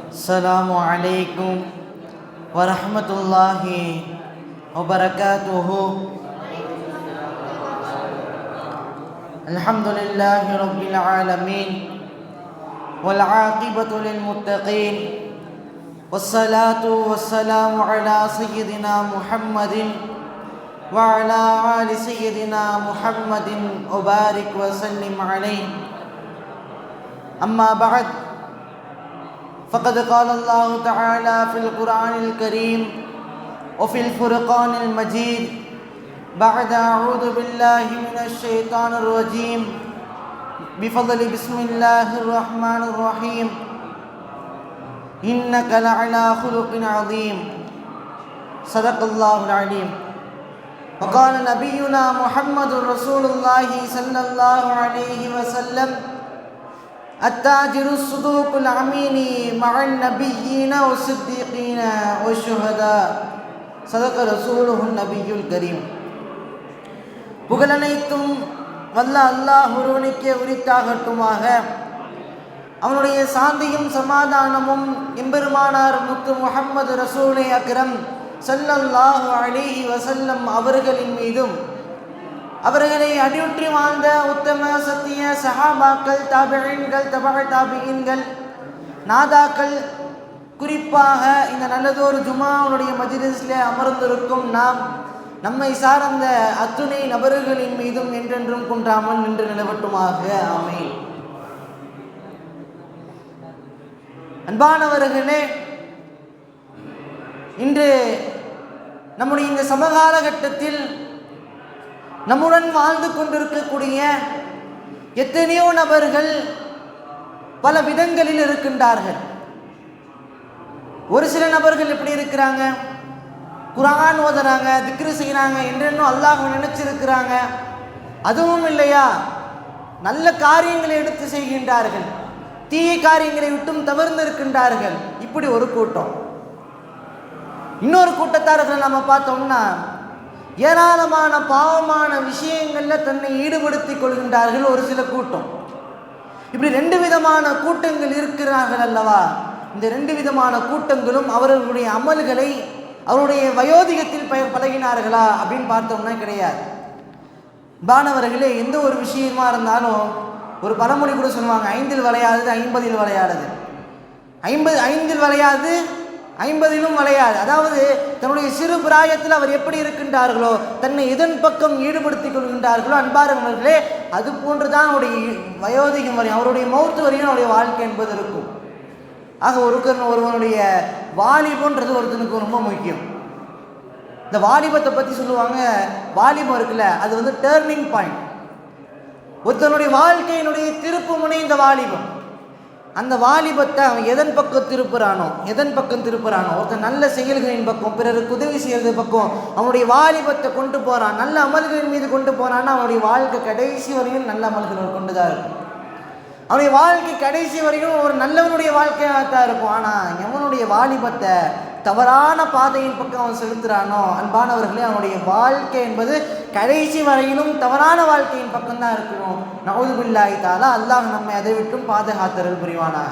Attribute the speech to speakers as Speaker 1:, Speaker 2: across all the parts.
Speaker 1: السلام عليكم ورحمة الله وبركاته. الحمد لله رب العالمين والعاقبة للمتقين والصلاة والسلام على سيدنا محمد وعلى آل سيدنا محمد وبارك وسلم عليه. أما بعد، فقد قال الله تعالى في القرآن الكريم وفي الفرقان المجيد بعد أعوذ بالله من الشيطان الرجيم بفضل بسم الله الرحمن الرحيم إنك لعلى خلق عظيم. صدق الله العليم. وقال نبينا محمد رسول الله صلى الله عليه وسلم التاجر الصدوق الأمين مع النبيين والصديقين والشهداء. صدق رسوله النبي الكريم. புகழனைத்தும் வல்ல அல்லாஹ் ஒருவனுக்கே உரித்தாகட்டுமாக. அவனுடைய சாந்தியும் சமாதானமும் எம்பெருமானார் முத்து முஹம்மது ரசூலே அக்ரம் ஸல்லல்லாஹு அலைஹி வஸல்லம் அவர்களின் மீதும், அவர்களை அடியுற்றி வாழ்ந்த உத்தம சத்திய சஹாபாக்கள், தாபிஈன்கள், தபஅ தாபிஈன்கள், நாதாக்கள், குறிப்பாக இந்த நல்லதொரு ஜும்ஆவுடைய மஜ்லிஸில் அமர்ந்திருக்கும் நாம், நம்மை சார்ந்த அத்துணை நபர்களின் மீதும் என்றென்றும் குன்றாமல் நின்று நிலவட்டுமாக. ஆமீன். அன்பானவர்களே, இன்று நம்முடைய இந்த சமகாலகட்டத்தில் நம்முடன் வாழ்ந்து கொண்டிருக்கக்கூடிய எத்தனையோ நபர்கள் பல விதங்களில் இருக்கின்றார்கள். ஒரு சில நபர்கள் எப்படி இருக்கிறாங்க, குர்ஆன் ஓதுறாங்க, திக்ரு செய்கிறாங்க, என்றென்னும் அல்லாஹ் நினைச்சிருக்கிறாங்க. அதுவும் இல்லையா, நல்ல காரியங்களை எடுத்து செய்கின்றார்கள், தீய காரியங்களை விட்டும் தவிர்ந்து இருக்கின்றார்கள். இப்படி ஒரு கூட்டம். இன்னொரு கூட்டத்தார்களை நம்ம பார்த்தோம்னா ஏராளமான பாவமான விஷயங்களில் தன்னை ஈடுபடுத்திக் கொள்கின்றார்கள் ஒரு சில கூட்டம். இப்படி ரெண்டு விதமான கூட்டங்கள் இருக்கிறார்கள் அல்லவா? இந்த ரெண்டு விதமான கூட்டங்களும் அவர்களுடைய அமல்களை அவருடைய வயோதிகத்தில் பழகினார்களா அப்படின்னு பார்த்தோம்னா கிடையாது. பானவர்களே, எந்த ஒரு விஷயமா இருந்தாலும் ஒரு பழமொழி கூட சொல்லுவாங்க, 5இல் வளையாதது 50இல் வளையாதது, 5இல் வளையாது 50இலும் வளையாது. அதாவது தன்னுடைய சிறு பிராயத்தில் அவர் எப்படி இருக்கின்றார்களோ, தன்னை எதன் பக்கம் ஈடுபடுத்திக் கொள்கின்றார்களோ, அன்பார்ந்தவர்களே, அது போன்றுதான் அவருடைய வயோதிகம் வரையும், அவருடைய மௌத்து வரையும் அவருடைய வாழ்க்கை என்பது இருக்கும். ஆக ஒருவனுடைய வாலிபன்றது ஒருத்தனுக்கு ரொம்ப முக்கியம். இந்த வாலிபத்தை பற்றி சொல்லுவாங்க, வாலிபம் இருக்குல்ல, அது வந்து டேர்னிங் பாயிண்ட். ஒருத்தனுடைய வாழ்க்கையினுடைய திருப்பு முனை இந்த வாலிபம். அந்த வாலிபத்தை அவன் எதன் பக்கம் திருப்புறானோ, ஒருத்தன் நல்ல செயல்களின் பக்கம், பிறருக்கு உதவி செய்யறது பக்கம் அவனுடைய வாலிபத்தை கொண்டு போகிறான், நல்ல அமல்களின் மீது கொண்டு போகிறான்னா அவனுடைய வாழ்க்கை கடைசி வரையும் நல்ல அமல்கள் கொண்டு தான் இருக்கும். அவனுடைய வாழ்க்கை கடைசி வரையும் ஒரு நல்லவனுடைய வாழ்க்கையாக தான் இருக்கும். ஆனால் எவனுடைய வாலிபத்தை தவறான பாதையின் பக்கம் அவன் செலுத்துகிறானோ, அன்பானவர்களே, அவனுடைய வாழ்க்கை என்பது கடைசி வரையிலும் தவறான வாழ்க்கையின் பக்கம்தான் இருக்கணும். நஊது பில்லாஹி தஆலா, அல்லாஹ் நம்மை அதை விட்டும் பாதுகாத்தருள் புரிவானாக.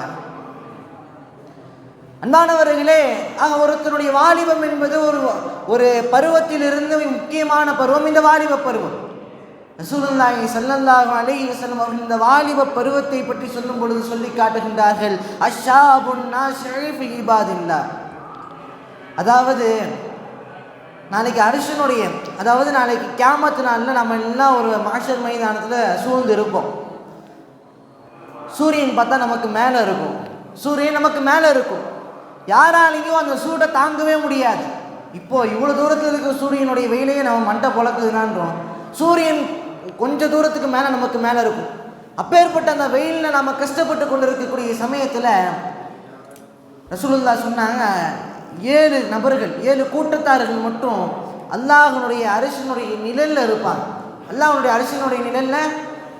Speaker 1: அன்பானவர்களே, ஆக ஒருத்தனுடைய வாலிபம் என்பது ஒரு பருவத்திலிருந்து முக்கியமான பருவம் இந்த வாலிப பருவம். ரசூலுல்லாஹி ஸல்லல்லாஹு அலைஹி வஸல்லம் அவர்கள் இந்த வாலிப பருவத்தை பற்றி சொல்லும் பொழுது சொல்லி காட்டுகின்றார்கள், அஷ்ஷாபுன் நாஷிஉ ஃபீ இபாதில்லாஹ். அதாவது நாளைக்கு அரிசனுடைய, அதாவது நாளைக்கு கியாமத்து நாளில் நம்ம எல்லாம் ஒரு மாஷர் மைதானத்தில் சூழ்ந்து இருப்போம். சூரியன் பார்த்தா நமக்கு மேலே இருக்கும், சூரியன் நமக்கு மேலே இருக்கும். யாராலையும் அந்த சூட்டை தாங்கவே முடியாது. இப்போது இவ்வளோ தூரத்தில் இருக்கிற சூரியனுடைய வெயிலையே நம்ம மண்டை பொழக்குதுனான்றோம். சூரியன் கொஞ்சம் தூரத்துக்கு மேலே நமக்கு மேலே இருக்கும். அப்பேற்பட்ட அந்த வெயிலில் நம்ம கஷ்டப்பட்டு கொண்டு இருக்கக்கூடிய சமயத்தில் ரசூலுல்லாஹ் சொன்னாங்க, 7 நபர்கள், 7 கூட்டத்தார்கள் மட்டும் அல்லாஹ்வுடைய அரிசினுடைய நிழலில் இருப்பாங்க. அல்லாஹ்வுடைய அரிசினுடைய நிழலில்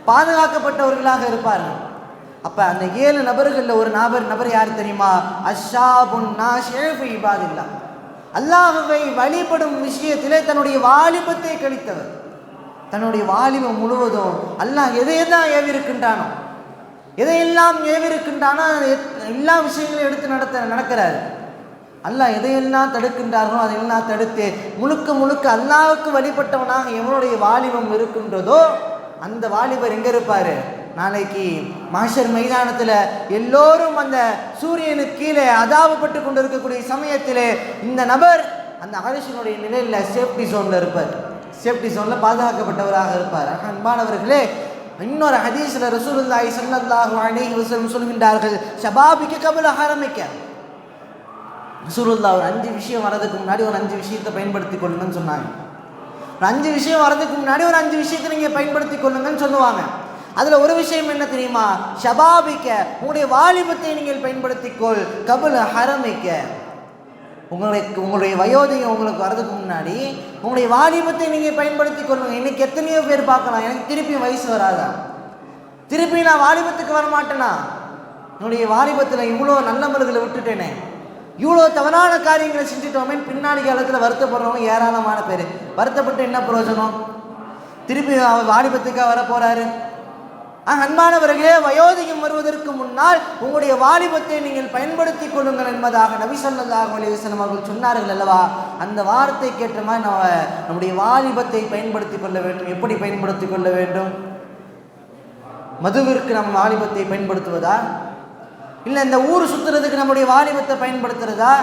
Speaker 1: பாதுகாக்கப்பட்டவர்களாக இருப்பார்கள். அப்போ அந்த 7 நபர்களில் ஒரு நபர் யார் தெரியுமா? அஷ்ஷாபுன் நாஷிஉ ஃபீ இபாதில்லாஹ். அல்லாஹ்வை வழிபடும் விஷயத்திலே தன்னுடைய வாலிபத்தை கழித்தவர். தன்னுடைய வாலிபம் முழுவதும் அல்லாஹ் எதை தான் ஏவி இருக்கின்றானோ, எதையெல்லாம் ஏவிருக்கின்றானோ எல்லா விஷயங்களையும் எடுத்து நடக்கிறாரு. அல்லாஹ் எதையெல்லாம் தடுக்கின்றார்களோ அதையெல்லாம் தடுத்து முழுக்க அல்லாஹ்வுக்கு வழிபட்டவனாக எவனுடைய வாலிபம் இருக்கின்றதோ அந்த வாலிபர் எங்கே இருப்பார்? நாளைக்கு மஹ்ஷர் மைதானத்தில் எல்லோரும் அந்த சூரியனுக்கு கீழே அதாபப்பட்டு கொண்டு இருக்கக்கூடிய சமயத்தில் இந்த நபர் அந்த அரிசினுடைய நிலையில் சேஃப்டி ஜோனில் இருப்பார். சேஃப்டி ஜோனில் பாதுகாக்கப்பட்டவராக இருப்பார். அன்பானவர்களே, இன்னொரு ஹதீஸில் ரசூலுல்லாஹி ஸல்லல்லாஹு அலைஹி வஸல்லம் சொல்கின்றார்கள், ஷபாபிக கபல ஹரமிக்க. ரசூலுல்லாஹ் ஒரு 5 விஷயம் வரதுக்கு முன்னாடி ஒரு 5 விஷயத்தை பயன்படுத்தி கொள்ளுங்கன்னு சொன்னாங்க. ஒரு 5 விஷயம் வரதுக்கு முன்னாடி ஒரு 5 விஷயத்தை நீங்கள் பயன்படுத்தி கொள்ளுங்கன்னு சொல்லுவாங்க. அதில் ஒரு விஷயம் என்ன தெரியுமா? ஷபாபிக்க, உங்களுடைய வாலிபத்தை நீங்கள் பயன்படுத்திக்கொள். கபல ஹரமிக்க, உங்களுடைய வயோதிகம் உங்களுக்கு வரதுக்கு முன்னாடி உங்களுடைய வாலிபத்தை நீங்கள் பயன்படுத்தி கொள்ளுங்க. இன்னைக்கு எத்தனையோ பேர் பார்க்கலாம், எனக்கு திருப்பி வயசு வராதா, திருப்பி நான் வாலிபத்துக்கு வரமாட்டேனா, என்னுடைய வாலிபத்தில் இவ்வளோ நல்லமல்களை விட்டுட்டேனே, இவ்வளோ தவறான காரியங்களை செஞ்சுட்டோமே, பின்னாடி காலத்தில் வருத்தப்படுறவங்க ஏராளமான பேர். வருத்தப்பட்டு என்ன பிரயோஜனம்? திருப்பி வாலிபத்துக்காக வர போகிறாரு. அன்பானவர்களே, வயோதிகம் வருவதற்கு முன்னால் உங்களுடைய வாலிபத்தை நீங்கள் பயன்படுத்தி கொள்ளுங்கள் என்பதாக நபி ஸல்லல்லாஹு அலைஹி வஸல்லம் அவர்கள் சொன்னார்கள் அல்லவா? அந்த வார்த்தை கேட்ட மாதிரி நம்முடைய வாலிபத்தை பயன்படுத்தி கொள்ள வேண்டும். எப்படி பயன்படுத்தி கொள்ள வேண்டும்? மதுவிற்கு நம்ம வாலிபத்தை பயன்படுத்துவதா, இல்லை இந்த ஊர் சுற்றுறதுக்கு நம்முடைய வாலிபத்தை பயன்படுத்துறதா,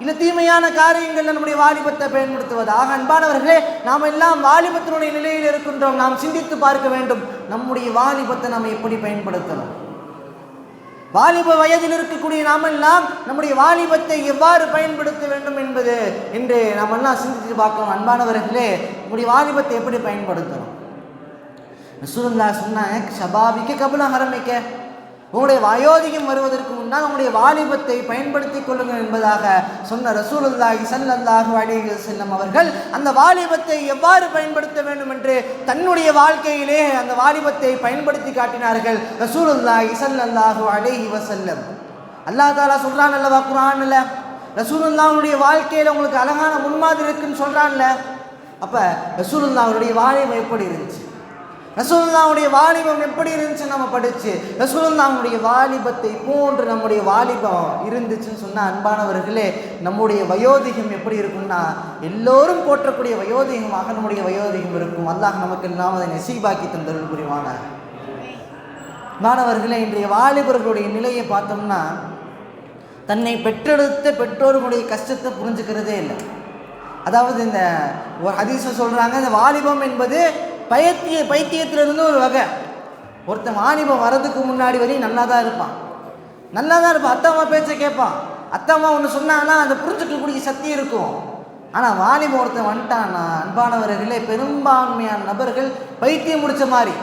Speaker 1: இல்லை தீமையான காரியங்களில் நம்முடைய வாலிபத்தை பயன்படுத்துவதாக? அன்பானவர்களே, நாம் எல்லாம் வாலிபத்தினுடைய நிலையில் இருக்கின்றோம். நாம் சிந்தித்து பார்க்க வேண்டும், நம்முடைய வாலிபத்தை நாம் எப்படி பயன்படுத்தணும். வாலிப வயதில் இருக்கக்கூடிய நாம் எல்லாம் நம்முடைய வாலிபத்தை எவ்வாறு பயன்படுத்த வேண்டும் என்பது என்று நாம் எல்லாம் சிந்தித்து பார்க்கணும். அன்பானவர்களே, நம்முடைய வாலிபத்தை எப்படி பயன்படுத்தணும்? ரசூலுல்லாஹ் சொன்னாங்க, ஷபாபிக்க கபல ஹரமிக்க, உங்களுடைய வயோதிகம் வருவதற்கு முன்னால் உங்களுடைய வாலிபத்தை பயன்படுத்தி கொள்ளுங்கள் என்பதாக சொன்ன ரசூலுல்லாஹி ஸல்லல்லாஹு அலைஹி வஸல்லம் அவர்கள் அந்த வாலிபத்தை எவ்வாறு பயன்படுத்த வேண்டும் என்று தன்னுடைய வாழ்க்கையிலே அந்த வாலிபத்தை பயன்படுத்தி காட்டினார்கள் ரசூலுல்லாஹி ஸல்லல்லாஹு அலைஹி வஸல்லம். அல்லாஹ் தஆலா சொல்றான் அல்லவா குர்ஆன்ல, ரசூலுல்லாஹ்வுடைய வாழ்க்கையில் உங்களுக்கு அழகான முன்மாதிரி இருக்குன்னு சொல்றான்ல. அப்ப ரசூலுல்லாஹ்வுடைய வாலிபம் எப்படி இருந்துச்சு, ரசூலுல்லாஹ்வுடைய வாலிபம் எப்படி இருந்துச்சு நம்ம படிச்சு, ரசூலுல்லாஹ்வுடைய வாலிபத்தை போன்று நம்முடைய வாலிபம் இருந்துச்சுன்னு சொன்னால், அன்பானவர்களே, நம்முடைய வயோதிகம் எப்படி இருக்கும்னா எல்லோரும் போற்றக்கூடிய வயோதிகமாக நம்முடைய வயோதிகம் இருக்கும். அல்லாஹ் நமக்கு எல்லாம் அதை நசீபாக்கி தந்தருள் புரிவான. மாணவர்களே, இன்றைய வாலிபர்களுடைய நிலையை பார்த்தோம்னா தன்னை பெற்றெடுத்த பெற்றோர்களுடைய கஷ்டத்தை புரிஞ்சுக்கிறதே இல்லை. அதாவது இந்த ஒரு ஹதீஸை சொல்கிறாங்க, இந்த வாலிபம் என்பது பைத்தியத்திலிருந்து ஒரு வகை. ஒருத்தன் வாலிபம் வர்றதுக்கு முன்னாடி வரையும் நல்லா தான் இருப்பான். அத்தா அம்மா பேச்சை கேட்பான். அத்தா அம்மா ஒன்று சொன்னாங்கன்னா அதை புரிஞ்சுக்கக்கூடிய சக்தி இருக்கும். ஆனால் வாலிபம் ஒருத்தன் வந்துட்டான்னா, அன்பானவர்களே, பெரும்பான்மையான நபர்கள் பைத்தியம் முடித்த மாதிரி,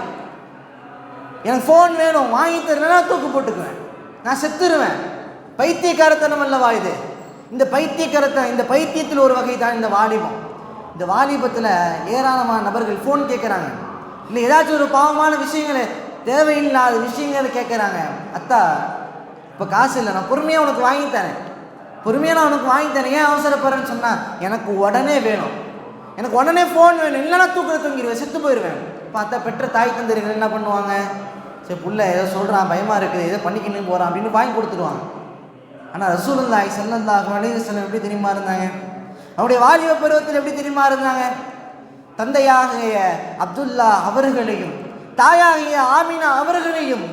Speaker 1: எனக்கு ஃபோன் வேணும், வாங்கி தரலன்னா தூக்கு போட்டுக்குவேன், நான் செத்துருவேன். பைத்தியக்காரத்தனம் அல்லவா இது? இந்த பைத்தியத்தில் ஒரு வகை தான் இந்த வாலிபம். இந்த வாலிபத்தில் ஏராளமான நபர்கள் ஃபோன் கேட்குறாங்க, இல்லை ஏதாச்சும் ஒரு பாவமான விஷயங்களை, தேவையில்லாத விஷயங்களை கேட்குறாங்க. அத்தா இப்போ காசு இல்லை, நான் பொறுமையாக உனக்கு வாங்கித்தரேன், ஏன் அவசரப்படுறேன்னு சொன்னால், எனக்கு உடனே வேணும், எனக்கு உடனே ஃபோன் வேணும், இல்லைன்னா தூங்கிடுவேன், செத்து போயிடுவேன். இப்போ அத்தா பெற்ற தாய் தந்தர்கள் என்ன பண்ணுவாங்க? சரி, புள்ள ஏதோ சொல்கிறான், பயமாக இருக்குது, ஏதோ பண்ணிக்கின்னு போகிறான் அப்படின்னு வாங்கி கொடுத்துருவாங்க. ஆனால் ரசூலுல்லாஹி ஸல்லல்லாஹு அலைஹி வஸல்லம் எப்படி தெரியுமா இருந்தாங்க? அவருடைய வாலிப பருவத்தில் எப்படி தெரியுமா இருந்தாங்க? தந்தையாகிய அப்துல்லா அவர்களையும் தாயாகிய ஆமினா அவர்களையும்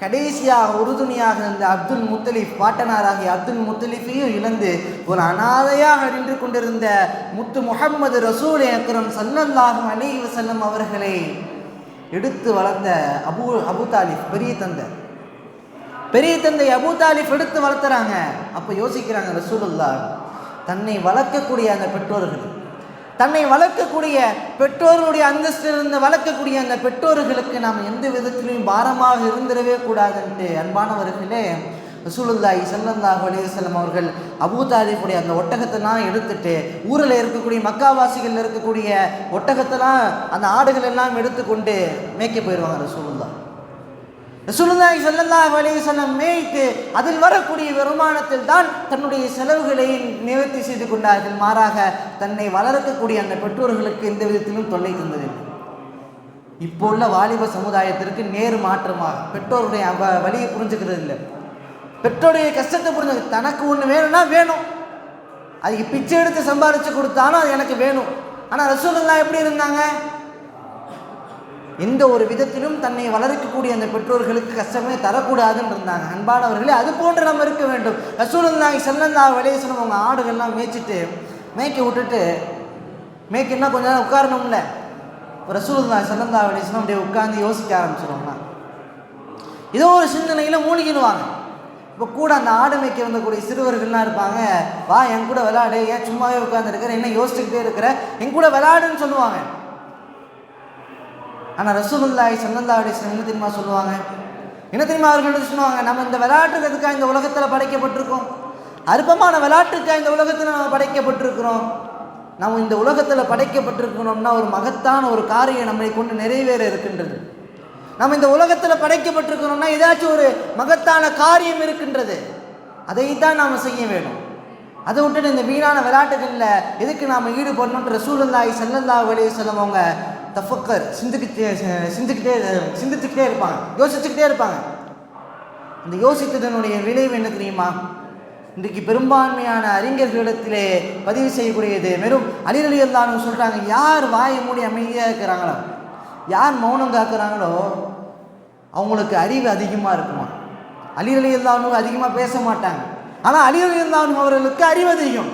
Speaker 1: கடைசியாக உறுதுணையாக இருந்த அப்துல் முத்தலிப், பாட்டனாராகிய அப்துல் முத்தலிஃபையும் இழந்து ஒரு அனாதையாக நின்று கொண்டிருந்த முத்து முஹம்மது ரசூல் அக்ரம் ஸல்லல்லாஹு அலைஹி வஸல்லம் அவர்களை எடுத்து வளர்ந்த அபு தாலிப், பெரிய தந்தை அபு தாலிப் எடுத்து வளர்த்துறாங்க. அப்போ யோசிக்கிறாங்க ரசூலுல்லாஹ், தன்னை வளர்க்கக்கூடிய அந்த பெற்றோர்களுடைய அந்தஸ்திலிருந்து வளர்க்கக்கூடிய அந்த பெற்றோர்களுக்கு நாம் எந்த விதத்திலையும் பாரமாக இருந்திடவே கூடாதுன்ட்டு, அன்பானவர்களே, ரசூலுல்லாஹி ஸல்லல்லாஹு அலைஹி வஸல்லம் அவர்கள் அபூ தாலிபுடைய அந்த ஒட்டகத்தெல்லாம் எடுத்துட்டு ஊரில் இருக்கக்கூடிய மக்காவாசிகள் இருக்கக்கூடிய ஒட்டகத்தெல்லாம், அந்த ஆடுகள் எல்லாம் எடுத்துக்கொண்டு மேய்க்க போயிடுவாங்க. ரசூலுல்லாஹி ஸல்லல்லாஹு அலைஹி வஸல்லம் மேய்த்து அதில் வரக்கூடிய வருமானத்தில் தான் தன்னுடைய செலவுகளை நிவர்த்தி செய்து கொண்டார்கள். மாறாக தன்னை வளர்க்கக்கூடிய அந்த பெற்றோர்களுக்கு எந்த விதத்திலும் தொல்லை தந்ததில்லை. இப்போ உள்ள வாலிப சமுதாயத்திற்கு நேர் மாற்றமாக பெற்றோருடைய வழியை புரிஞ்சுக்கிறது இல்லை. பெற்றோருடைய கஷ்டத்தை புரிஞ்சு தனக்கு ஒன்று வேணும்னா வேணும், அதுக்கு பிச்சை எடுத்து சம்பாதிச்சு கொடுத்தாலும் அது எனக்கு வேணும். ஆனால் ரசூலுல்லாஹ் எப்படி இருந்தாங்க? எந்த ஒரு விதத்திலும் தன்னை வளர்க்கக்கூடிய அந்த பெற்றோர்களுக்கு கஷ்டமே தரக்கூடாதுன்னு இருந்தாங்க. அன்பானவர்களே, அது போன்று நம்ம இருக்க வேண்டும். ரசூலுல்லாஹி ஸல்லல்லாஹு அலைஹி வஸல்லம் அவங்க ஆடுகள்லாம் மேய்க்க விட்டுட்டு மேய்க்கன்னா கொஞ்ச நேரம் உட்காரணும்ல. ரசூலுல்லாஹி ஸல்லல்லாஹு அலைஹி வஸல்லம் அப்படியே உட்கார்ந்து யோசிக்க ஆரம்பிச்சிருவாங்க. ஏதோ ஒரு சிந்தனையில் மூழ்கிடுவாங்க. இப்போ கூட அந்த ஆடு மேய்க்க வந்தக்கூடிய சிறுவர்கள்லாம் இருப்பாங்க. வா என் கூட விளையாடு, ஏன் சும்மாவே உட்காந்துருக்கிற, என்ன யோசிச்சுக்கிட்டே இருக்கிற, என் கூட விளையாடுன்னு சொல்லுவாங்க. ஆனால் ரசூலுல்லாஹி ஸல்லல்லாஹு அலைஹி வஸல்லம் என்ன தெரியுமா சொல்லுவாங்க? என்ன தெரியுமா அவர்கள் சொல்லுவாங்க? நம்ம இந்த விளையாட்டுறதுக்காக இந்த உலகத்தில் படைக்கப்பட்டிருக்கோம். அற்பமான விளையாட்டுக்காக இந்த உலகத்தில் நம்ம படைக்கப்பட்டிருக்கிறோம். நம்ம இந்த உலகத்தில் படைக்கப்பட்டிருக்கணும்னா ஒரு மகத்தான ஒரு காரியம் நம்மை கொண்டு நிறைவேற இருக்கின்றது. நம்ம இந்த உலகத்தில் படைக்கப்பட்டிருக்கணும்னா ஏதாச்சும் ஒரு மகத்தான காரியம் இருக்கின்றது. அதைத்தான் நாம் செய்ய வேணும். அதை விட்டுட்டு இந்த வீணான விளையாட்டுகளில் எதுக்கு நாம் ஈடுபடணுன்ற ரசூலுல்லாஹி ஸல்லல்லாஹு அலைஹி வஸல்லம் அவங்க தஃபக்கர் சிந்திச்சுக்கிட்டே இருப்பாங்க, யோசிச்சுக்கிட்டே இருப்பாங்க. அந்த யோசித்ததனுடைய விளைவு என்ன தெரியுமா? இன்றைக்கு பெரும்பான்மையான அறிஞர்களிடத்திலே பதிவு செய்யக்கூடியது வெறும் அலி ரலியல்லாஹு அன்ஹு சொல்கிறாங்க, யார் வாயை மூடி அமைதியாக இருக்கிறாங்களோ, யார் மௌனம் காக்குறாங்களோ அவங்களுக்கு அறிவு அதிகமாக இருக்குமா. அலி ரலியல்லாஹு அன்ஹு அதிகமாக பேச மாட்டாங்க, ஆனால் அலி ரலியல்லாஹு அன்ஹு அவர்களுக்கு அறிவு அதிகம்.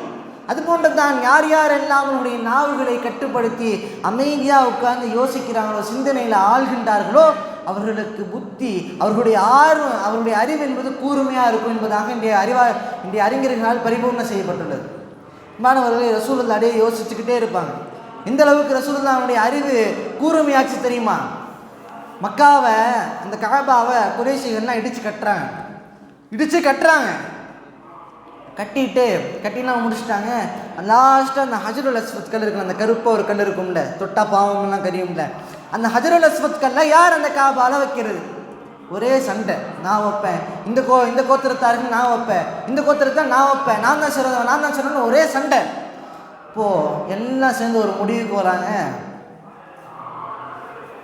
Speaker 1: அதுபோன்று தான் யார் யாரெல்லாம் அவர்களுடைய நாவுகளை கட்டுப்படுத்தி அமைதியாக உட்கார்ந்து யோசிக்கிறாங்களோ, சிந்தனையில் ஆள்கின்றார்களோ, அவர்களுக்கு புத்தி, அவர்களுடைய ஆர்வம், அவருடைய அறிவு என்பது கூர்மையாக இருக்கும் என்பதாக இன்றைய அறிஞர்களால் பரிபூர்ணம் செய்யப்பட்டுள்ளது. மாணவர்களை ரசூலுல்லாஹ் அப்படியே யோசிச்சுக்கிட்டே இருப்பாங்க. இந்த அளவுக்கு ரசூலுல்லாஹ்வுடைய அறிவு கூர்மையாச்சு தெரியுமா? மக்காவை, அந்த கஅபாவை குறைஷிகள்லாம் இடித்து கட்டுறாங்க. கட்டிலாம் முடிச்சுட்டாங்க. லாஸ்ட்டாக அந்த ஹஜருல் அஸ்வத் கல் இருக்குல்ல, அந்த கருப்பாக ஒரு கல் இருக்கும்ல, தொட்டா பாவம்லாம் கரியும்ல, அந்த ஹஜருல் அஸ்வத் கல்ல யார் அந்த கஅபால வைக்கிறது? ஒரே சண்டை. நான் வைப்பேன், இந்த கோத்திரத்தாருக்கு நான் வைப்பேன், இந்த கோத்திரத்தை நான் வைப்பேன், நான் தான் சிறந்தவன், ஒரே சண்டை. இப்போது எல்லாம் சேர்ந்து ஒரு முடிவுக்கு வராங்க.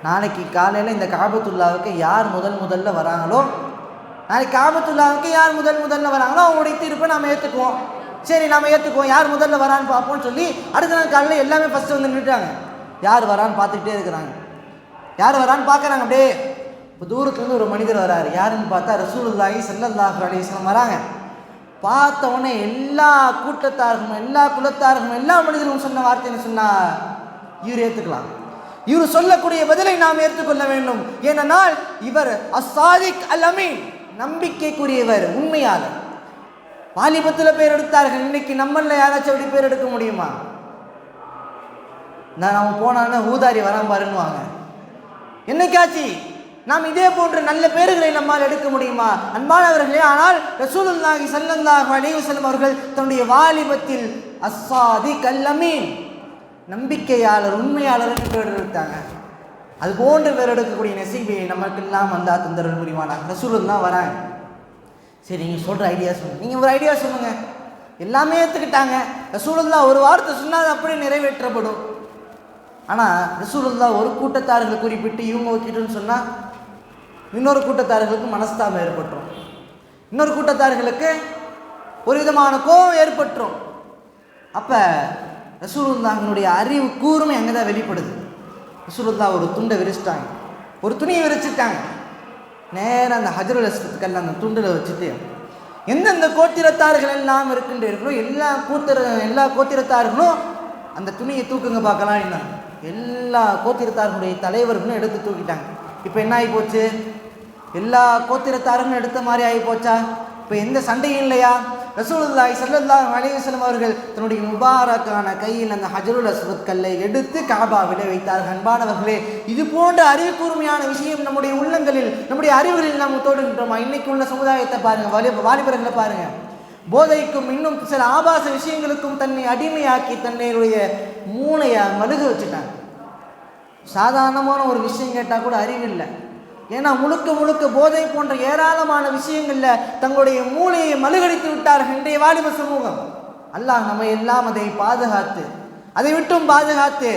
Speaker 1: நாளைக்கு காலையில் இந்த காபத்துல்லாவுக்கு யார் முதல்ல வராங்களோ, நாளைக்கு காபத்துல்லாவுக்கு யார் முதல்ல வராங்களோ அவங்களுடைய தீர்ப்பை நாம் ஏற்றுக்குவோம். சரி, நாம் ஏற்றுக்குவோம், யார் முதல்ல வரான்னு பார்ப்போம்னு சொல்லி அடுத்த நாள் காலையில் எல்லாமே ஃபஸ்ட்டு வந்து நின்றுட்டாங்க. யார் வரான்னு பார்த்துக்கிட்டே இருக்கிறாங்க. யார் வரான்னு பார்க்குறாங்க. அப்படியே இப்போ தூரத்துலேருந்து ஒரு மனிதர் வராரு. யாருன்னு பார்த்தா ரசூலுல்லாஹி ஸல்லல்லாஹு அலைஹி வஸல்லம் வராங்க. பார்த்த உடனே எல்லா கூட்டத்தார்களும், எல்லா குலத்தார்களும், எல்லா மனிதர்களும் சொன்ன வார்த்தை என்ன சொன்னால், இவர் ஏற்றுக்கலாம், இவர் சொல்லக்கூடிய பதிலை நாம் ஏற்றுக்கொள்ள வேண்டும். ஏனென்றால் இவர் அஸ்ஸாதிக் அல் அமீன், நம்பிக்கைக்குரியவர், உண்மையாளர். வாலிபத்தில் பேர் எடுத்தார்கள். இன்னைக்கு நம்மள யாராச்சும் அப்படி பேர் எடுக்க முடியுமா? நம்ம போனான்னா ஊதாரி வராம பாருன்னுவாங்க. என்னைக்காச்சு நாம் இதே போன்ற நல்ல பேர்களை நம்மால் எடுக்க முடியுமா? அன்பானவர்களே, ஆனால் ரசூலுல்லாஹி ஸல்லல்லாஹு அலைஹி வஸல்லம் அவர்கள் தன்னுடைய வாலிபத்தில் அஸ்ஸாதிக் அல் அமீன், நம்பிக்கையாளர், உண்மையாளர் என்று பேர் எடுத்தாங்க. அது போன்று பேர் எடுக்கக்கூடிய நசீபை நமக்கெல்லாம் வந்தா தந்தரல் புரிவானா. ரசூலுல்லாஹ் வராங்க. சரி, நீங்கள் சொல்கிற ஐடியா சொல்லுங்கள், நீங்கள் ஒரு ஐடியா சொல்லுங்கள். எல்லாமே ஏற்றுக்கிட்டாங்க. ரசூலுல்லாஹ் ஒரு வார்த்தை சொன்னால் அப்படியே நிறைவேற்றப்படும். ஆனால் ரசூலுல்லாஹ் ஒரு கூட்டத்தார்களை குறிப்பிட்டு இவங்க வைக்கிட்டுன்னு சொன்னால் இன்னொரு கூட்டத்தார்களுக்கு மனஸ்தாபம் ஏற்பட்டுரும், இன்னொரு கூட்டத்தார்களுக்கு ஒரு விதமான கோபம் ஏற்பட்டுரும். அப்போ ரசூலுல்லாஹ்வினுடைய அறிவு கூர்மை அங்கே தான் வெளிப்படுது. ரசூலுல்லாஹ் ஒரு துண்டை விரிச்சிட்டாங்க, ஒரு துணியை விரிச்சிட்டாங்க. நேராக அந்த ஹஜருல் அஸ்வத் கல்ல அந்த துண்டில் வச்சுட்டு எந்தெந்த கோத்திரத்தார்கள் எல்லாம் இருக்கின்றீர்களோ எல்லா கோத்திரத்தார்களும் அந்த துணியை தூக்குங்க பார்க்கலாம். என்ன எல்லா கோத்திரத்தார்களுடைய தலைவர்களும் எடுத்து தூக்கிட்டாங்க. இப்போ என்ன ஆகி போச்சு? எல்லா கோத்திரத்தார்களும் எடுத்த மாதிரி ஆகி போச்சா? இப்போ எந்த சண்டையும் இல்லையா? ரசூலுல்லாஹி ஸல்லல்லாஹு அலைஹி வஸல்லம் அவர்கள் தன்னுடைய முபாரக்கான கையில் அந்த ஹஜருல் அஸ்வத் கல்லை எடுத்து கஅபாவிலே வைத்தார்கள். அன்பானவர்களே, இது போன்ற அறிவு கூர்மையான விஷயம் நம்முடைய உள்ளங்களில், நம்முடைய அறிவுகளில் நாம் தோடுகின்றோமா? இன்னைக்கு உள்ள சமுதாயத்தை பாருங்கள், வாலிபர்களை பாருங்கள், போதைக்கும் இன்னும் சில ஆபாச விஷயங்களுக்கும் தன்னை அடிமையாக்கி தன்னுடைய மூளையை மழுக வச்சுட்டாங்க. சாதாரணமான ஒரு விஷயம் கேட்டால் கூட அறிவில்லை. ஏன்னா முழுக்க போதை போன்ற ஏராளமான விஷயங்களில் தங்களுடைய மூளையை மழுகடித்து விட்டார்கள் இன்றைய வாலிப சமூகம். அல்லாஹ் நம்ம எல்லாம் அதை பாதுகாத்து, அதை விட்டும் பாதுகாத்து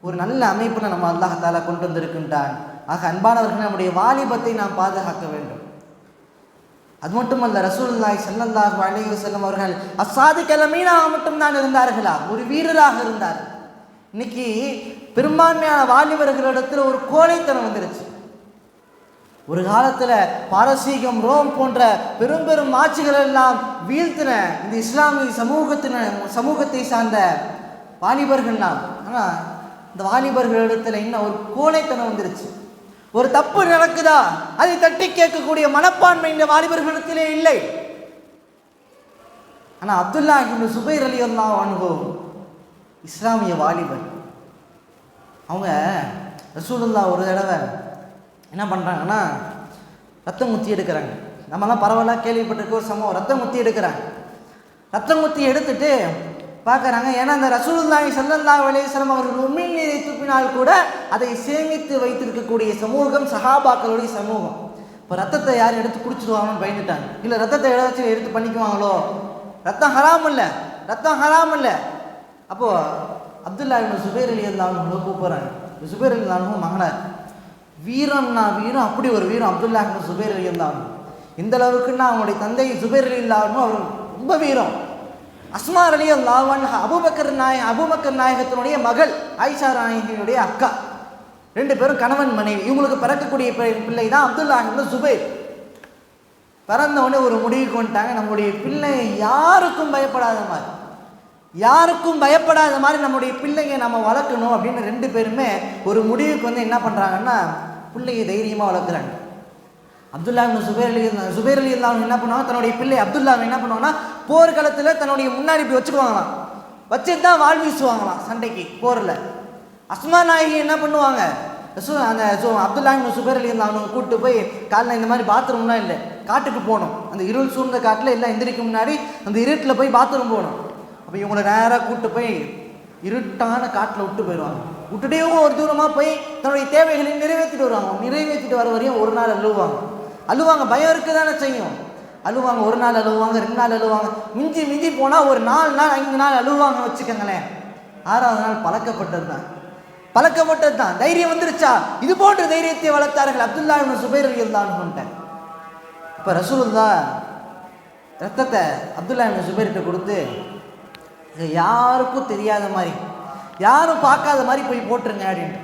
Speaker 1: ஒரு நல்ல அமைப்பில் நம்ம அல்லாஹ் தஆலா கொண்டு வந்திருக்கின்றான். ஆக அன்பானவர்கள், நம்முடைய வாலிபத்தை நாம் பாதுகாக்க வேண்டும். அது மட்டுமல்ல, ரசூலுல்லாஹி ஸல்லல்லாஹு அலைஹி வஸல்லம் அவர்கள் அஸ்ஸாதிகல் அமீனாக மட்டும்தான் இருந்தார்களா? ஒரு வீரராக இருந்தார். இன்னைக்கு பெரும்பான்மையான வாலிபர்களிடத்தில் ஒரு கோழைத்தனம் வந்துருச்சு. ஒரு காலத்தில் பாரசீகம், ரோம் போன்ற பெரும் பெரும் ஆட்சிகள் எல்லாம் வீழ்த்தின இந்த இஸ்லாமிய சமூகத்தை சார்ந்த வாலிபர்கள் நாம். ஆனால் இந்த வாலிபர்களிடத்தில் என்ன ஒரு கோழைத்தனம் வந்துருச்சு. ஒரு தப்பு நடக்குதா அதை தட்டி கேட்கக்கூடிய மனப்பான்மை இந்த வாலிபர்களிடத்திலே இல்லை. ஆனால் அப்துல்லாஹ் இப்னு சுபைர் ரலியல்லாஹு அன்ஹு இஸ்லாமிய வாலிபர். அவங்க ரசூலுல்லாஹ் ஒரு தடவை என்ன பண்ணுறாங்கன்னா ரத்தம் முத்தி எடுக்கிறாங்க. நம்மலாம் பரவாயில்ல கேள்விப்பட்டிருக்க ஒரு சம்பவம். ரத்தம் முத்தி எடுக்கிறாங்க. ரத்தம் முத்தி எடுத்துட்டு பார்க்குறாங்க. ஏன்னா அந்த ரசூலுல்லாஹி ஸல்லல்லாஹு அலைஹி வஸல்லம் அவர்கள் உமிழ் நீரை துப்பினால் கூட அதை சேமித்து வைத்திருக்கக்கூடிய சமூகம் சஹாபாக்களுடைய சமூகம். இப்போ ரத்தத்தை யாரும் எடுத்து குடிச்சிடுவாங்கன்னு பயந்துட்டாங்க. இல்லை ரத்தத்தை ஏதாச்சும் எடுத்து பண்ணிக்குவாங்களோ? ரத்தம் ஹராம் இல்லை, ரத்தம் ஹராம் இல்லை. அப்போது அப்துல்லாஹ் இப்னு சுபைர் ரலியல்லாஹு அன்ஹு கூப்பிட்றாங்க. சுபைர் ரலியல்லாஹு அன்ஹு மகனார். வீரம்னா வீரம், அப்படி ஒரு வீரம் அப்துல்லாஹ் இப்னு சுபைர் ரலியல்லாஹு அன்ஹு. இந்த அளவுக்குன்னா அவங்களுடைய தந்தை சுபைர் ரலியல்லாஹு அன்ஹு அவர் ரொம்ப வீரம். அஸ்மா ரலியல்லாஹு அன்ஹா அபூபக்கர் நாயகத்தினுடைய மகள், ஆயிஷா நாயகியினுடைய அக்கா. ரெண்டு பேரும் கணவன் மனைவி. இவங்களுக்கு பிறக்கக்கூடிய பிள்ளை தான் அப்துல்லாஹ் இப்னு சுபைர். பிறந்தவொடனே ஒரு முடிவுக்கு வந்துட்டாங்க, நம்முடைய பிள்ளை யாருக்கும் பயப்படாத மாதிரி, யாருக்கும் பயப்படாத மாதிரி நம்முடைய பிள்ளைங்க நம்ம வளர்க்கணும் அப்படின்னு ரெண்டு பேருமே ஒரு முடிவுக்கு வந்து என்ன பண்ணுறாங்கன்னா பிள்ளையை தைரியமாக வளர்க்குறாங்க. அப்துல்லாஹ் இப்னு சுபைர் ரலியல்லாஹு அன்ஹு என்ன பண்ணுவாங்க, தன்னுடைய பிள்ளை அப்துல்லாஹ் என்ன பண்ணுவாங்கன்னா போர்க்களத்தில் தன்னுடைய முன்னாடி இப்படி வச்சுக்குவாங்களாம். வச்சுட்டு தான் வாழ் வீசுவாங்களாம் சண்டைக்கு போரில். அஸ்மா நாயகி என்ன பண்ணுவாங்க, அந்த அப்துல்லாஹ் இப்னு சுபைர் ரலியல்லாஹு அன்ஹு கூப்பிட்டு போய் காலைல இந்த மாதிரி பாத்ரூம்லாம் இல்லை, காட்டுக்கு போகணும். அந்த இருள் சூழ்ந்த காட்டில் எல்லாம் எந்திரிக்க முன்னாடி அந்த இருட்டில் போய் பாத்ரூம் போகணும். அப்போ இவங்களை நேராக கூப்பிட்டு போய் இருட்டான காட்டில் விட்டு போயிடுவாங்க. விட்டுட்டே ஒரு தூரமாக போய் தன்னுடைய தேவைகளை நிறைவேற்றிட்டு வருவாங்க. நிறைவேற்றிட்டு வர வரையும் ஒரு நாள் அழுவாங்க. பயம் இருக்க தானே செய்யும். அழுவாங்க, ஒரு நாள் அழுவாங்க, 2 நாள் அழுவாங்க, மிஞ்சி போனால் ஒரு 4 நாள் 5 நாள் அழுவாங்க வச்சுக்கோங்களேன். 6வது நாள் பழக்கப்பட்டது தான். தைரியம் வந்துருச்சா? இது போன்ற தைரியத்தை வளர்த்தார்கள் அப்துல்லாஹ் இப்னு சுபைர் ரலியல்லாஹு அன்ஹு. இப்போ ரசூலுல்லாஹ் ரத்தத்தை அப்துல்லாஹ் இப்னு சுபைர்கிட்ட கொடுத்து யாருக்கும் தெரியாத மாதிரி, யாரும் பார்க்காத மாதிரி போய் போட்டுருங்க அப்படின்ட்டு.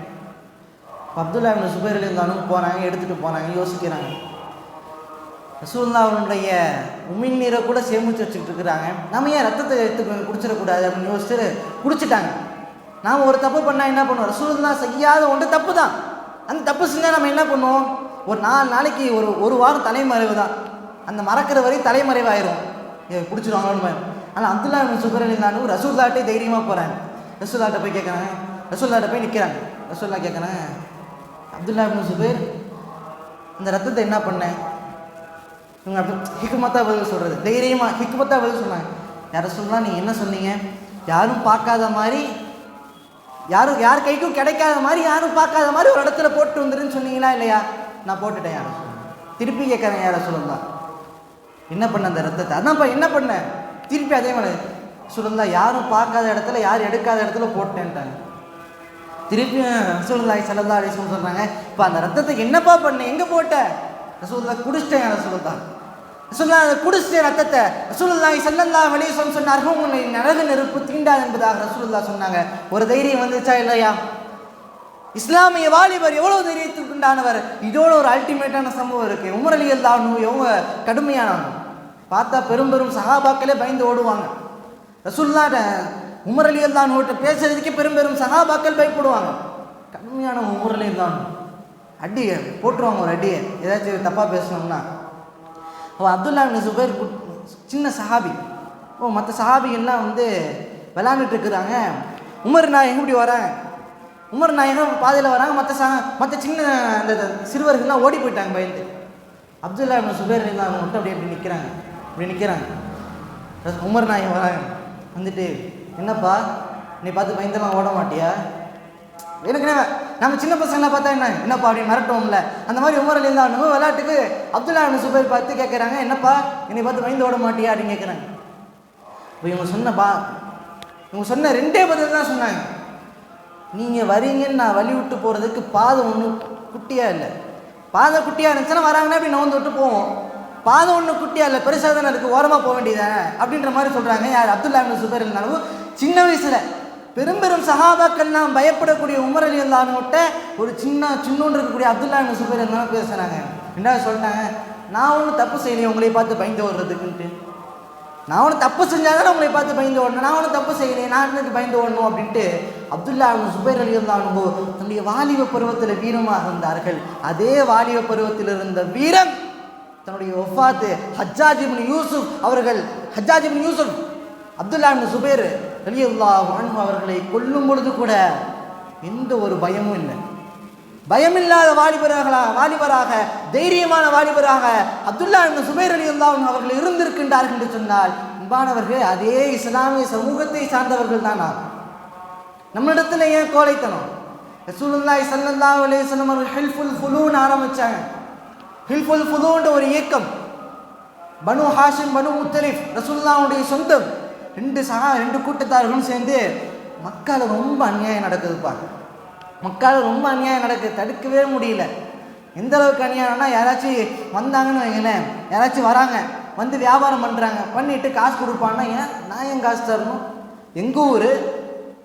Speaker 1: இப்போ அப்துல்லாஹ் இப்னு சுபைர் ரலியல்லாஹு அன்ஹு போகிறாங்க, எடுத்துகிட்டு போகிறாங்க, யோசிக்கிறாங்க. ரசூலுல்லாஹ் அவனுடைய உமிழ் நீரை கூட சேமித்து வச்சுக்கிட்டு இருக்கிறாங்க. நம்ம ஏன் ரத்தத்தை எடுத்து குடிச்சிடக்கூடாது அப்படின்னு யோசிச்சுட்டு குடிச்சிட்டாங்க. நாம் ஒரு தப்பு பண்ணால் என்ன பண்ணுவோம், ரசூலுல்லாஹ் செய்யாத ஒன்று தப்பு தான். அந்த தப்பு செஞ்சால் நம்ம என்ன பண்ணுவோம், ஒரு 4 நாளைக்கு ஒரு வாரம் தலைமறைவு தான். அந்த மறக்கிற வரை தலைமறைவாயிரும், பிடிச்சிடுவாங்கன்னு பயம். ஆனால் அப்துல்லாஹ் இப்னு சுபைர் ரலியல்லாஹு அன்ஹு ரசூலுல்லாஹ்ட்டே தைரியமாக போகிறாங்க. ரசூலுல்லாஹ்ட்ட போய் கேட்குறாங்க, ரசூலுல்லாஹ்ட்ட போய் நிற்கிறாங்க. ரசூலுல்லாஹ் கேட்குறாங்க, அப்துல்லாஹ் இப்னு சுபைர் இந்த ரத்தத்தை என்ன பண்ணேன்? இவங்க அப்படி ஹிக்மத்தாக பதில் சொல்கிறது, தைரியமாக ஹிக்மத்தாக பதில் சொன்னாங்க. யார் ரசூலுல்லாஹ் நீங்கள் என்ன சொன்னீங்க, யாரும் பார்க்காத மாதிரி, யார் கைக்கும் கிடைக்காத மாதிரி, யாரும் பார்க்காத மாதிரி ஒரு இடத்துல போட்டு வந்துருன்னு சொன்னீங்களா இல்லையா? நான் போட்டுட்டேன். யார் திருப்பி கேட்குறேன், யார் ரசூலுல்லாஹ் என்ன பண்ண அந்த ரத்தத்தை? அதான்ப்பா என்ன பண்ணேன்? திருப்பி அதே மாதிரி ரசூலுல்லாஹ் யாரும் பார்க்காத இடத்துல, யார் எடுக்காத இடத்துல போட்டேன்ட்டாங்க. திருப்பி ரசூலுல்லாஹி ஸல்லல்லாஹு அலைஹி வஸல்லம் சொல்கிறாங்க, இப்போ அந்த ரத்தத்தை என்னப்பா பண்ணேன், எங்கே போட்ட? ரசூலுல்லாஹ் குடிச்சிட்டேன். ரசூலுல்லாஹ் அதை குடிச்சிட்டேன் ரத்தத்தை. ரசூலுல்லாஹி ஸல்லல்லாஹு அலைஹி வஸல்லம் சொன்னார்கள், உன்னை நரக நெருப்பு தீண்டாது என்பதாக ரசூலுல்லாஹ் சொன்னாங்க. ஒரு தைரியம் வந்துச்சா இல்லையா? இஸ்லாமிய வாலிபர் எவ்வளவு தைரியத்துக்கு உண்டானவர். இதோட ஒரு அல்டிமேட்டான சம்பவம் இருக்குது. உமர் ரலியல்லாஹு அன்ஹு எவ்வளோ கடுமையானவங்க பார்த்தா பெரும் சஹாபாக்களே பயந்து ஓடுவாங்க. ரசூலுல்லாஹ் உமர் ரலியல்லாஹு அன்ஹுட்ட பேசுறதுக்கே பெரும் சஹாபாக்கள் பயப்படுவாங்க. கடுமையான உமர் ரலியல்லாஹு அன்ஹு அடி போட்டுருவாங்க, ஒரு அடியை ஏதாச்சும் தப்பாக பேசணும்னா. அவள் அப்துல்லாஹ் இப்னு சுபைர் சின்ன சஹாபி. மற்ற சஹாபிகள்லாம் வந்து விளாண்டுட்டு இருக்கிறாங்க. உமர் நாயகம் இப்படி வராங்க, உமர் நாயகம் பாதையில் வராங்க. மற்ற சின்ன அந்த சிறுவர்கள்லாம் ஓடி போயிட்டாங்க பயந்து. அப்துல்லாஹ் இப்னு சுபைர் அவங்க மட்டும் அப்படி நிற்கிறாங்க. உமர் நாயகம் வராங்க, வந்துட்டு என்னப்பா நீ பார்த்து பயந்தெல்லாம் ஓட மாட்டியா? எனக்கு நம்ம சின்ன பசங்களாம் பார்த்தா என்னப்பா அப்படின்னு மிரட்டுவோம்ல, அந்த மாதிரி உமர் ரலியல்லாஹு அன்ஹு விளையாட்டுக்கு அப்துல்லாஹ் இப்னு சுபைர் பார்த்து கேட்குறாங்க, என்னப்பா என்னை பார்த்து பயந்து ஓட மாட்டியா அப்படின்னு கேட்குறாங்க. இப்போ இவங்க சொன்ன 2 பதில் தான் சொன்னாங்க. நீங்கள் வரீங்கன்னு நான் வழி விட்டு போகிறதுக்கு பாதை ஒன்று குட்டியாக இல்லை. பாதை குட்டியாக இருந்துச்சுன்னா வராங்கன்னா அப்படி நோந்து விட்டு போவோம். பாதை ஒன்று குட்டியாக இல்லை, பெருசாக தானே இருக்குது, ஓரமாக போக வேண்டியதானே அப்படின்ற மாதிரி சொல்கிறாங்க. யார்? அப்துல்லா இப்னு சுபைர் இருந்தாலும் சின்ன வயசில் பெரும் சஹாபாக்கள் நாம் பயப்படக்கூடிய உமர் ரலியல்லாஹு அன்ஹுட்ட ஒரு சின்னோண்டு இருக்கக்கூடிய அப்துல்லா இப்னு சுபைர் இருந்தாலும் பேசுகிறாங்க. ரெண்டாவது சொல்லிட்டாங்க, நான் ஒன்றும் தப்பு செய்யலையே உங்களை பார்த்து பயந்து ஓடுறதுக்குன்ட்டு. நான் ஒன்று தப்பு செஞ்சாதானே உங்களை பார்த்து பயந்து ஓடணும், நான் ஒன்றும் தப்பு செய்யலையே நான் எனக்கு பயந்து ஓடணும் அப்படின்ட்டு அப்துல்லா இப்னு சுபைர் ரலியல்லாஹு அன்ஹு தன்னுடைய வாலிப பருவத்தில் வீரமாக இருந்தார்கள். அதே வாலிப பருவத்தில் இருந்த வீரம் தன்னுடைய வஃபாத்து ஹஜ்ஜாஜ் இப்னு யூசுப் அவர்கள், ஹஜ்ஜாஜ் இப்னு யூசுப் அப்துல்லா இப்னு சுபைர் ரலியல்லாஹு அன்ஹு அவர்களை கொல்லும் பொழுது கூட எந்த ஒரு பயமும் இல்லை. பயமில்லாத வாலிபராக தைரியமான வாலிபராக அப்துல்லா இப்னு சுபைர் ரலியல்லாஹு அன்ஹு அவர்கள் இருந்திருக்கின்றார்கள் என்று சொன்னால், அன்பானவர்கள், அதே இஸ்லாமிய சமூகத்தை சார்ந்தவர்கள் தான் நாம். நம்மிடத்துல ஏன் கோழைத்தனம்? ரசூலுல்லாஹி ஸல்லல்லாஹு அலைஹி வஸல்லம் அவர்கள் ஹில்ஃபுல் ஃபுலூன் ஆரம்பிச்சாங்க. ஹில்ஃபுல் ஃபுலூன்ற ஒரு இயக்கம், பனு ஹாஷிம் பனு முத்தலிஃப் ரசூலுல்லாஹுடைய சொந்தம், ரெண்டு கூட்டத்தார்களும் சேர்ந்து மக்கால ரொம்ப அநியாயம் நடக்குதுப்பா. மக்கால ரொம்ப அநியாயம் நடக்குது, தடுக்கவே முடியல. எந்த அளவுக்கு அநியாயம்னா, யாராச்சும் வந்தாங்கன்னு வைங்களேன், யாராச்சும் வராங்க வந்து வியாபாரம் பண்ணுறாங்க, பண்ணிட்டு காசு கொடுப்பான்னா, ஏன் நான் என் காசு தரணும், எங்கள் ஊர்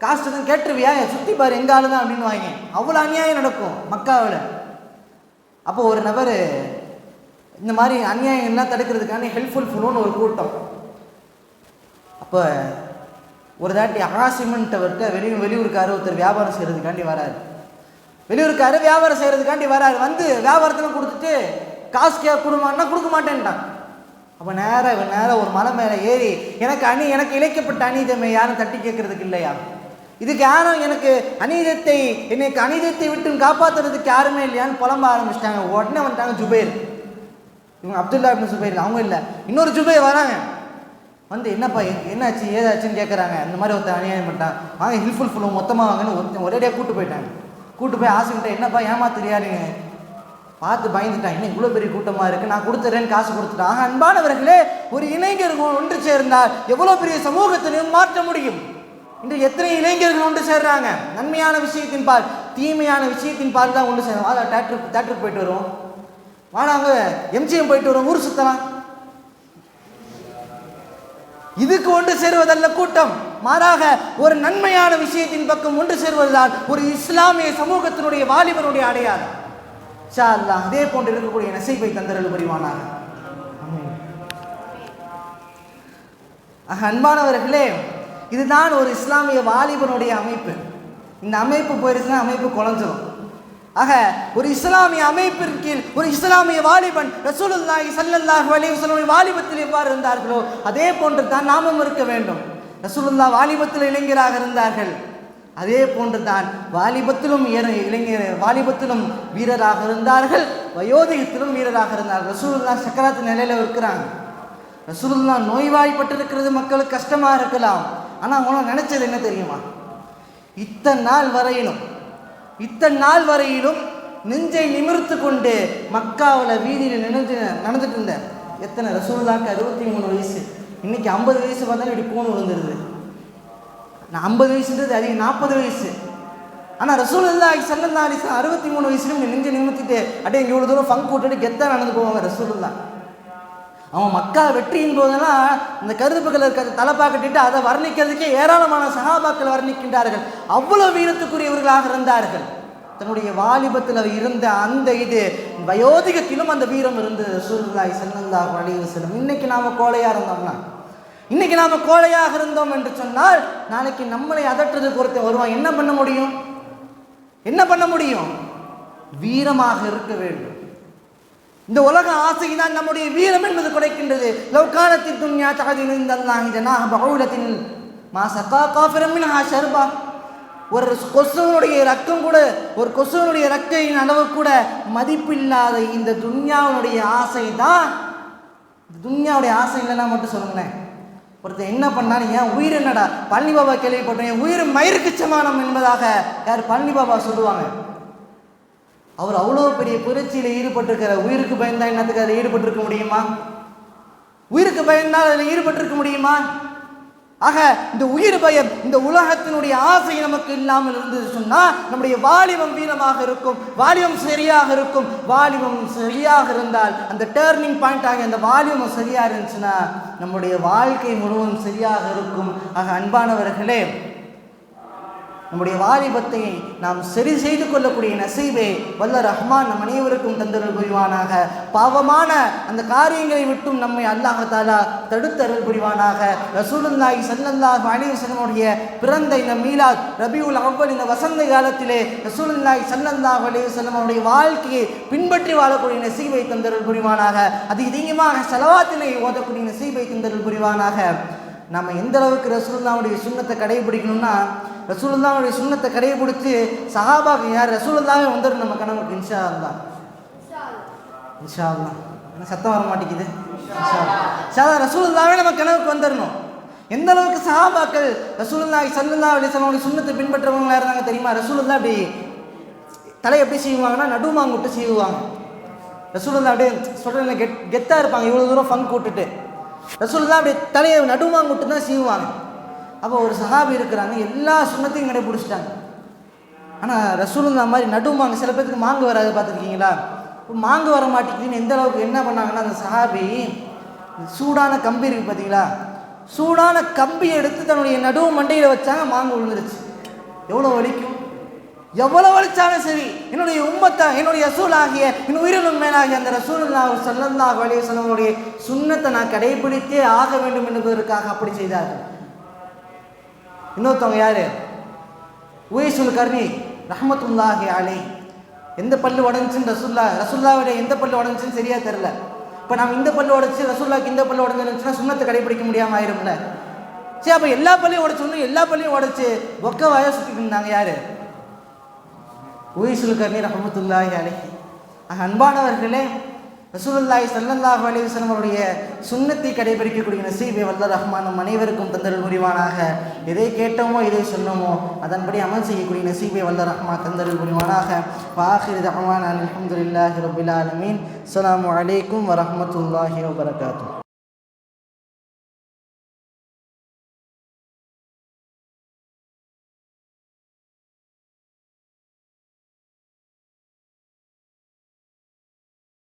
Speaker 1: காசு தான் கேட்டுருவியா, சுற்றி பாரு எங்கள் ஆளு தான் அப்படின்னு வாங்க. அவ்வளோ அநியாயம் நடக்கும் மக்காவில். அப்போ ஒரு நபர் இந்த மாதிரி அநியாயம் எல்லாம் தடுக்கிறதுக்கான ஹெல்ப்ஃபுல் ஃபுல்லுன்னு ஒரு கூட்டம். அப்போ ஒரு தாட்டி ஆசிமன்ட்டவர்கிட்ட வெளியூருக்காரு ஒருத்தர் வியாபாரம் செய்கிறதுக்காண்டி வராரு. வெளியூருக்காரு வியாபாரம் செய்கிறதுக்காண்டி வராரு. வந்து வியாபாரத்தில் கொடுத்துட்டு காசு கொடுமான்னா கொடுக்க மாட்டேன்ட்டான். அப்போ நேராக ஒரு மலை மேலே ஏறி, எனக்கு இழைக்கப்பட்ட அநீதமே யாரும் தட்டி கேட்கறதுக்கு இல்லையா, இதுக்கு யாரும் எனக்கு அநீதத்தை விட்டு காப்பாற்றுறதுக்கு யாருமே இல்லையான்னு புலம்ப ஆரம்பிச்சிட்டாங்க. உடனே வந்துட்டாங்க ஜுபைர். இவங்க அப்துல்லா இப்னு சுபைர் அவங்க இல்லை, இன்னொரு ஜுபைர் வராங்க. வந்து என்னப்பா என்னாச்சு ஏதாச்சுன்னு கேட்குறாங்க. இந்த மாதிரி ஒருத்தர் அநியாயம் பண்ணிட்டான், வாங்க ஹில்ஃபுல் ஃபுல்லும் மொத்தமாக வாங்கன்னு ஒரேடியாக கூட்டு போயிட்டாங்க. கூட்டு போய் ஆசைக்கிட்ட, என்னப்பா ஏமாத்துறியா நீ, பார்த்து பயந்துட்டான், இன்னும் இவ்வளோ பெரிய கூட்டமாக இருக்குது, நான் கொடுத்துறேன்னு காசு கொடுத்துட்டான். அன்பானவர்களே, ஒரு இளைஞர்கள் ஒன்று சேர்ந்தால் எவ்வளோ பெரிய சமூகத்திலையும் மாற்ற முடியும். இன்று எத்தனை இளைஞர்கள் ஒன்று சேர்றாங்க, நன்மையான விஷயத்தின் பால் தீமையான விஷயத்தின் பால் தான் ஒன்று சேரும். வாடா தேட்டருக்கு போயிட்டு வருவோம், வாடாங்க எம்ஜிஎம் போயிட்டு வருவோம், ஊர் சுற்றலாம். இதுக்கு ஒன்று சேருவதல்ல கூட்டம், மாறாக ஒரு நன்மையான விஷயத்தின் பக்கம் ஒன்று சேருவதுதான் ஒரு இஸ்லாமிய சமூகத்தினுடைய வாலிபனுடைய அடையாளம். இன்ஷா அல்லாஹ் அதே போன்று இருக்கக்கூடிய நசீபை தந்தரல் புரிவானாக. அன்பானவர்களே, இதுதான் ஒரு இஸ்லாமிய வாலிபனுடைய அமைப்பு. இந்த அமைப்பு போயிருச்சுன்னா அமைப்பு குறைஞ்சிடும். ஆக ஒரு இஸ்லாமிய அமைப்பின் கீழ் ஒரு இஸ்லாமிய வாலிபன் ரசூலுல்லாஹி ஸல்லல்லாஹு அலைஹி வஸல்லம் வாலிபத்தில் எவ்வாறு இருந்தார்களோ அதே போன்று தான் நாமும் இருக்க வேண்டும். ரசூலுல்லாஹ் வாலிபத்தில் இளைஞராக இருந்தார்கள், அதே போன்று தான் வாலிபத்திலும் வாலிபத்திலும் வீரராக இருந்தார்கள், வயோதிகத்திலும் வீரராக இருந்தார்கள். ரசூலுல்லாஹ் சக்கராத்து நிலையில் இருக்கிறாங்க. ரசூலுல்லாஹ் நோய்வாய்ப்பட்டிருக்கிறது மக்களுக்கு கஷ்டமாக இருக்கலாம். ஆனால் அவங்களும் நினைச்சது என்ன தெரியுமா, இத்தனை நாள் வரையிலும் நெஞ்சை நிமிர்த்து கொண்டு மக்காவில் வீதியில் நடந்துட்டு இருந்தேன். எத்தனை ரசூலுல்லாஹ்க்கு 63 வயசு, இன்னைக்கு 50 வயசு பார்த்தாலும் இப்படி கூணு விழுந்துருது. நான் 50 வயசுன்றது அதிகம், 40 வயசு. ஆனால் ரசூலுல்லாஹி ஸல்லல்லாஹு அலைஹி வஸல்லம் 63 வயசுலையும் நெஞ்சை நிமிர்த்திட்டு அப்படியே இவ்வளோ தூரம் ஃபங்க் விட்டுட்டு கெத்தாக நடந்து போவாங்க ரசூலுல்லாஹ். அவன் மக்கா வெற்றியின் போதெல்லாம் இந்த கருப்பு கலர் தலைப்பா கட்டிட்டு அதை வர்ணிக்கிறதுக்கே ஏராளமான சஹாபாக்கள் வர்ணிக்கின்றார்கள். அவ்வளோ வீரத்துக்குரியவர்களாக இருந்தார்கள். தன்னுடைய வாலிபத்தில் இருந்த அந்த வயோதிகத்திலும் அந்த வீரம் இருந்தது ரசூலுல்லாஹி ஸல்லல்லாஹு அலைஹி வஸல்லம். இன்னைக்கு நாம் கோழையாக இருந்தோம் என்று சொன்னால் நாளைக்கு நம்மளை அதற்றுறதுக்கு ஒருத்தன் வருவான். என்ன பண்ண முடியும்? வீரமாக இருக்க வேண்டும். இந்த உலக ஆசை தான் நம்முடைய வீரம் என்பது குறைக்கின்றது. லவ்கானத்தின் துன்யா தகதின் இந்தல்லாஹி ஜனாஹ பஹூலத்தின் மா சகா காஃபிரன் மின்ஹா ஷர்பா. ஒரு கொசுவனுடைய ரக்கம் கூட, ஒரு கொசுவனுடைய ரக்கையின் அளவு கூட மதிப்பில்லாத இந்த துன்யாவுடைய ஆசை தான். துன்யாவுடைய ஆசை இல்லைன்னா மட்டும் சொல்லுங்களேன். ஒருத்தர் என்ன பண்ணாலும், ஏன் உயிர் என்னடா, பழனி பாபா கேள்விப்பட்டேன், என் உயிர் மயிருக்கு சமானம் என்பதாக யார் பழனி பாபா சொல்லுவாங்க. அவர் அவ்வளோ பெரிய புரட்சியில் ஈடுபட்டிருக்கிற, உயிருக்கு பயந்தா என்னத்துக்கு அதில் ஈடுபட்டிருக்க முடியுமா? உயிருக்கு பயந்தால் அதில் ஈடுபட்டிருக்க முடியுமா? ஆக இந்த உயிர் பயம், இந்த உலகத்தினுடைய ஆசை நமக்கு இல்லாமல் இருந்தது சொன்னால் நம்முடைய வாலிபம் வீரமாக இருக்கும், வாலிபம் சரியாக இருக்கும். வாலிபம் சரியாக இருந்தால் அந்த டேர்னிங் பாயிண்ட் ஆகிய அந்த வாலிபம் சரியாக இருந்துச்சுன்னா நம்முடைய வாழ்க்கை முழுவதும் சரியாக இருக்கும். ஆக அன்பானவர்களே, நம்முடைய வாலிபத்தை நாம் சரி செய்து கொள்ளக்கூடிய நசீபை வல்ல ரஹ்மான் நம் அனைவருக்கும் தந்தருள் புரிவானாக. பாவமான அந்த காரியங்களை விட்டும் நம்மை அல்லாஹ் தஆலா தடுத்தருள் புரிவானாக. ரசூலுல்லாஹி ஸல்லல்லாஹு அலைஹி வஸல்லமுடைய பிறந்த இந்த மீலாத் ரபியுல் அவ்வல் இந்த வசந்த காலத்திலே ரசூலுல்லாஹி ஸல்லல்லாஹு அலைஹி வஸல்லமுடைய வாழ்க்கையை பின்பற்றி வாழக்கூடிய நசீபை தந்தருள் புரிவானாக. அதிகமாக ஸலவாத்தினை ஓதக்கூடிய நசீபை தந்தருள் புரிவானாக. நம்ம எந்த அளவுக்கு ரசூலுல்லாஹுடைய சுன்னத்தை கடைபிடிக்கணும்னா, ரசூலுல்லாஹுடைய சுன்னத்தை கடைபிடித்து சஹாபாக்கு யார் ரசூலுல்லாஹே வந்துடும் நம்ம கனவுக்கு. இன்ஷா அல்லாஹ், இன்ஷா அல்லாஹ். சத்தம் வர மாட்டேங்குது. இன்ஷா அல்லாஹ் ரசூலுல்லாஹே நம்ம கனவுக்கு வந்துடணும். எந்த அளவுக்கு சஹாபாக்கள் ரசூலுல்லாஹி ஸல்லல்லாஹு அலைஹி வஸல்லம் சுன்னத்தை பின்பற்றவங்களா இருந்தாங்க தெரியுமா? ரசூலுல்லாஹ் அப்படி தலை எப்படி செய்வாங்கன்னா நடுமாங்குட்டு செய்வாங்க. ரசூலுல்லாஹ் அப்படியே சொல்கிறேன் கெத்தாக இருப்பாங்க, இவ்வளோ தூரம் ஃபங்க் விட்டுட்டு. ரசூலுல்லாஹ் அப்படியே தலையை நடுமாங்குட்டு தான் செய்வாங்க. அப்போ ஒரு சஹாபி இருக்கிறாங்க, எல்லா சுன்னத்தையும் கடைபிடிச்சிட்டாங்க. ஆனால் ரசூலுல்லாஹ் மாதிரி நடுமாங்க, சில பேருக்கு மாங்கு வராது பார்த்துருக்கீங்களா? மாங்கு வர மாட்டேங்குதுன்னு எந்த அளவுக்கு என்ன பண்ணாங்கன்னா, அந்த சஹாபி சூடான கம்பி இருக்குது பார்த்தீங்களா, சூடான கம்பியை எடுத்து தன்னுடைய நடுவு மண்டையில் வச்சாங்க, மாங்கு விழுந்துருச்சு. எவ்வளோ வலிக்கும்? எவ்வளோ வலிச்சாலும் சரி, என்னுடைய உம்மத்தை, என்னுடைய ரசூல் ஆகிய என் உயிரினும் மேலாகிய அந்த ரசூலுல்லாஹி ஸல்லல்லாஹு அலைஹி வஸல்லமுடைய சுன்னத்தை நான் கடைபிடித்தே ஆக வேண்டும் என்பதற்காக அப்படி செய்தார்கள். இன்னொருத்தவங்க யாரு? உவைசுல் கர்னி ரஹ்மத்துல்லாஹி அலைஹி. எந்த பல்லு உடஞ்சுன்னு ரசூலுல்லாஹ்வுடைய எந்த பல்லு உடஞ்சுன்னு சரியா தெரியல. இப்போ நம்ம இந்த பல்லு உடச்சி ரசூலுல்லாஹ்க்கு இந்த பல்லு உடஞ்சுன்னா சுன்னத்தை கடைபிடிக்க முடியாமல் ஆயிரும்ல. சரி, அப்போ எல்லா பள்ளியும் உடச்சோன்னு எல்லா பள்ளியும் உடச்சி ஒக்க வாய சுற்றிட்டு இருந்தாங்க. யாரு? உவைசுல் கர்னி ரஹ்மத்துல்லாஹி அலைஹி. அன்பானவர்களே, ரசூலுல்லாஹி ஸல்லல்லாஹு அலைஹி வஸல்லம் அவருடைய சுன்னத்தை கடைபிடிக்கக்கூடிய நசீபை வல்ல ரஹ்மான் நம் அனைவருக்கும் தந்தருள் புரிவானாக. எதை கேட்டோமோ எதை சொன்னோமோ அதன்படி அமல் செய்யக்கூடிய நசீபை வல்ல ரஹ்மான் தந்தருள் புரிவானாக. வாஹிரு தஅவானா அல்ஹம்துலில்லாஹி ரப்பில் ஆலமீன். அஸ்ஸலாமு அலைக்கும் வரஹ்மத்துல்லாஹி வபரகாத்துஹு.